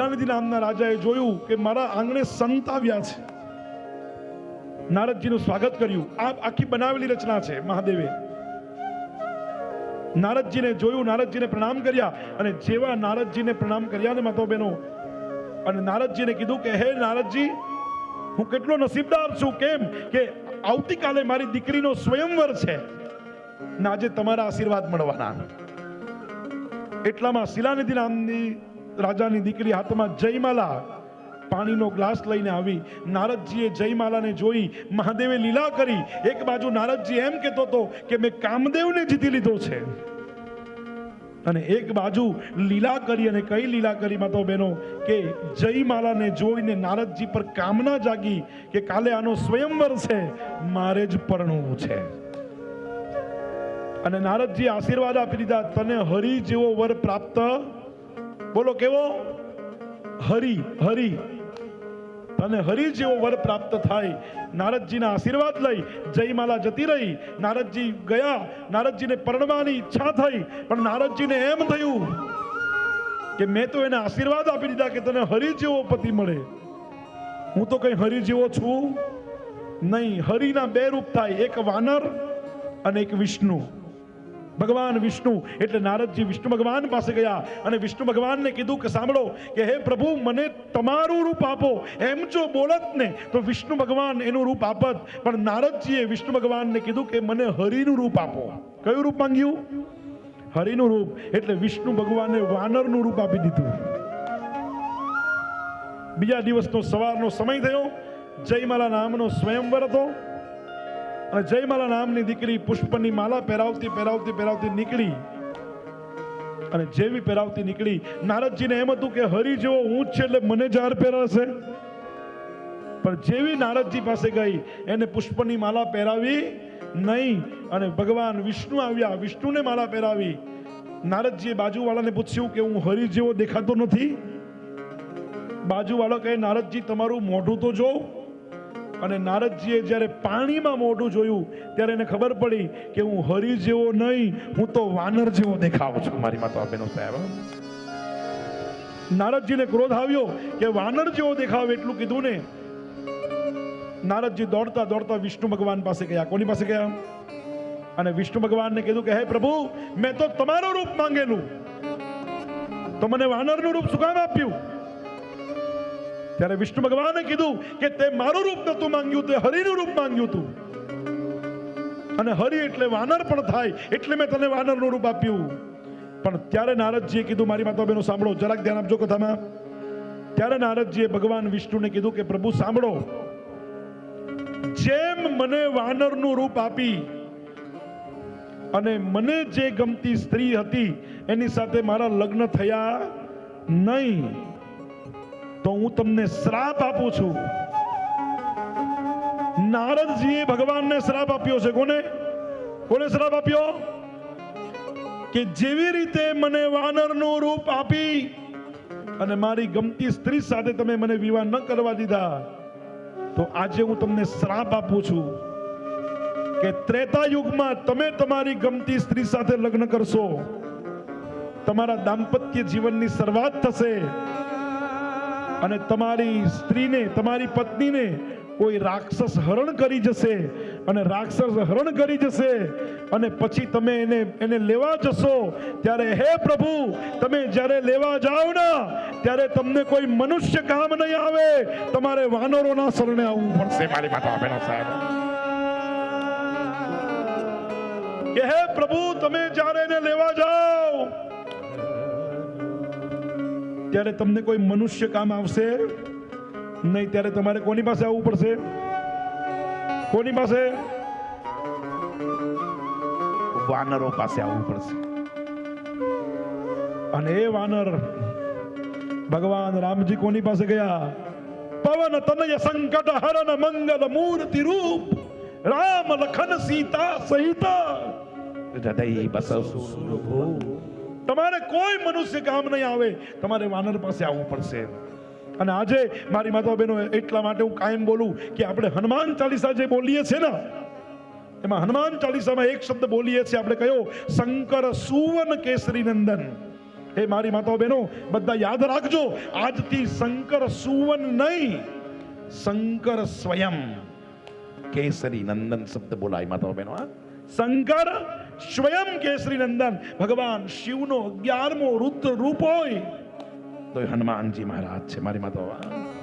શિલાનિધિ નામના રાજાએ જોયું કે મારા આંગણે સંત આવ્યા છે. નારદજીનું સ્વાગત કર્યું. આ આખી બનાવેલી રચના છે. મહાદેવે નારદજીને જોયું, નારદજીને પ્રણામ કર્યા, અને જેવા નારદજીને પ્રણામ કર્યા ને માતો બહેનો, અને નારદજીને કીધું કે હે નારદજી, હું કેટલો નસીબદાર છું. કેમ કે આવતીકાલે મારી દીકરીનો સ્વયંવર છે ને આજે તમારા આશીર્વાદ મળવાના. એટલામાં શિલાનિધિ નામની રાજાની દીકરી હાથમાં જયમાલા પાણીનો ગ્લાસ લઈને આવી. નારદજીએ જયમાલાને જોઈ મહાદેવે લીલા કરી. એક બાજુ નારદજી એમ કહેતો હતો કે મેં કામદેવને જીતી લીધો છે, અને એક બાજુ લીલા કરી. અને કઈ લીલા કરી માતો બહેનો કે જયમાલાને જોઈને નારદજી પર કામના જાગી કે કાલે આનો સ્વયંવર છે, મારે જ પરણવું છે. અને નારદજી આશીર્વાદ આપી દીધા, તને હરિ જેવો વર પ્રાપ્ત. બોલો કેવો? હરિ. હરિ તને હરિ જેવો વર પ્રાપ્ત થાય. નારદજીના આશીર્વાદ લઈ જયમાલા જતી રહી. નારદજી ગયા. નારદજીને પરણવાની ઈચ્છા થઈ, પણ નારદજીને એમ થયું કે મેં તો એને આશીર્વાદ આપી દીધા કે તને હરિ જેવો પતિ મળે. હું તો કઈ હરિ જેવો છું નહીં. હરિના બે રૂપ થાય, એક વાનર અને એક વિષ્ણુ. ભગવાન વિષ્ણુ. એટલે નારદજી વિષ્ણુ ભગવાન પાસે ગયા અને વિષ્ણુ ભગવાનને કીધું કે સાંભળો કે હે પ્રભુ, મને તમારું રૂપ આપો. એમ જો બોલત ને તો વિષ્ણુ ભગવાન એનું રૂપ આપત, પણ નારદજીએ વિષ્ણુ ભગવાનને કીધું કે મને હરિનું રૂપ આપો. કયું રૂપ માંગ્યું? હરિનું રૂપ. એટલે વિષ્ણુ ભગવાને વાનરનું રૂપ આપી દીધું. બીજા દિવસનો સવારનો સમય થયો. જયમાલા નામનો સ્વયંવર હતો, અને જયમાલા નામની દીકરી પુષ્પની માલા પહેરાવતી પહેરાવતી પહેરાવતી નીકળી. અને જેવી પહેરાવતી નીકળી, નારદજીને એમ હતું કે હરિ જેવો હું જ છે એટલે મને જ હાર પહેરાશે. પણ જેવી નારદજી પાસે ગઈ, એને પુષ્પની માલા પહેરાવી નહીં, અને ભગવાન વિષ્ણુ આવ્યા, વિષ્ણુને માલા પહેરાવી. નારદજીએ બાજુવાળાને પૂછ્યું કે હું હરિ જેવો દેખાતો નથી? બાજુવાળો કહે, નારદજી તમારું મોઢું તો જો. અને નારદજીએ જ્યારે પાણીમાં મોઢું જોયું ત્યારે એને ખબર પડી કે હું હરિ જેવો નહીં, હું તો વાનર જેવો દેખાઉં છું. મારી માતા બહેનો સાહેબ, નારદજીને ક્રોધ આવ્યો કે વાનર જેવો દેખાવ એટલું કીધું ને. નારદજી દોડતા દોડતા વિષ્ણુ ભગવાન પાસે ગયા. કોની પાસે ગયા? અને વિષ્ણુ ભગવાનને કીધું કે હે પ્રભુ, મેં તો તમારું રૂપ માંગેલું, તો મને વાનરનું રૂપ શું કામ આપ્યું? ત્યારે વિષ્ણુ ભગવાને કીધું કે તે મારું રૂપ નતું માંગ્યું, તે હરિનું રૂપ માંગ્યું હતું. અને હરિ એટલે વાનર પણ થાય, એટલે મેં તને વાનરનું રૂપ આપ્યું. પણ ત્યારે નારદજીએ કીધું, મારી માતા બહેનો સાંભળો, જરાક ધ્યાન આપજો કથામાં. ત્યારે નારદજીએ ભગવાન વિષ્ણુને કીધું કે પ્રભુ સાંભળો, જેમ મને વાનરનું રૂપ આપી અને મને જે ગમતી સ્ત્રી હતી એની સાથે મારા લગ્ન થયા નહીં, તો હું તમને શ્રાપ આપું છું. નારદજીએ ભગવાનને શ્રાપ આપ્યો છે. કોને? કોને શ્રાપ આપ્યો? કે જેવી રીતે મને વાનરનું રૂપ આપી અને મારી ગમતી સ્ત્રી સાથે તમે મને વિવાહ ન કરવા દીધા, તો આજે હું તમને શ્રાપ આપું છું કે ત્રેતા યુગમાં તમે તમારી ગમતી સ્ત્રી સાથે લગ્ન કરશો, તમારા દાંપત્ય જીવનની શરૂઆત થશે, અને તમારી સ્ત્રીને, તમારી પત્નીને કોઈ રાક્ષસ હરણ કરી જશે, અને રાક્ષસ હરણ કરી જશે, અને પછી તમે એને લેવા જશો. ત્યારે હે પ્રભુ, તમે જ્યારે લેવા જાઓ ને ત્યારે તમને કોઈ મનુષ્ય કામ નહીં આવે, તમારે વાનરોના શરણે આવવું પડશે. મારી માતા બહેનો સાહેબ, કે હે પ્રભુ, તમે જ્યારે એને લેવા જાઓ ત્યારે તમને કોઈ મનુષ્ય કામ આવશે નહીં. ત્યારે તમારે કોની પાસે આવવું પડશે? કોની પાસે? વાનરો પાસે આવવું પડશે. અને એ વાનર ભગવાન રામજી કોની પાસે ગયા? પવન તનય સંકટ હરણ મંગલ મૂર્તિ રૂપ રામ લખન સીતા સહિત હૃદય બસવુ. તમારે કોઈ મનુષ્ય કામ નહીં આવે, તમારે વાનર પાસે આવવું પડશે. અને આજે મારી માતા બહેનો, એટલા માટે હું કાયમ બોલું કે આપણે હનુમાન ચાલીસા જે બોલીએ છીએ ને, એમાં હનુમાન ચાલીસામાં એક શબ્દ બોલીએ છીએ આપણે, કયો? શંકર સુવન કેસરી નંદન. હે મારી માતાઓ બહેનો, બધા યાદ રાખજો, આજથી શંકર સુવન નહીં, શંકર સ્વયં કેસરી નંદન શબ્દ બોલાય માતાઓ બહેનો. શંકર સ્વયં કેસરી નંદન. ભગવાન શિવનો 11મો રુદ્ર રૂપ હોય તો હનુમાનજી મહારાજ છે મારી માતાઓ.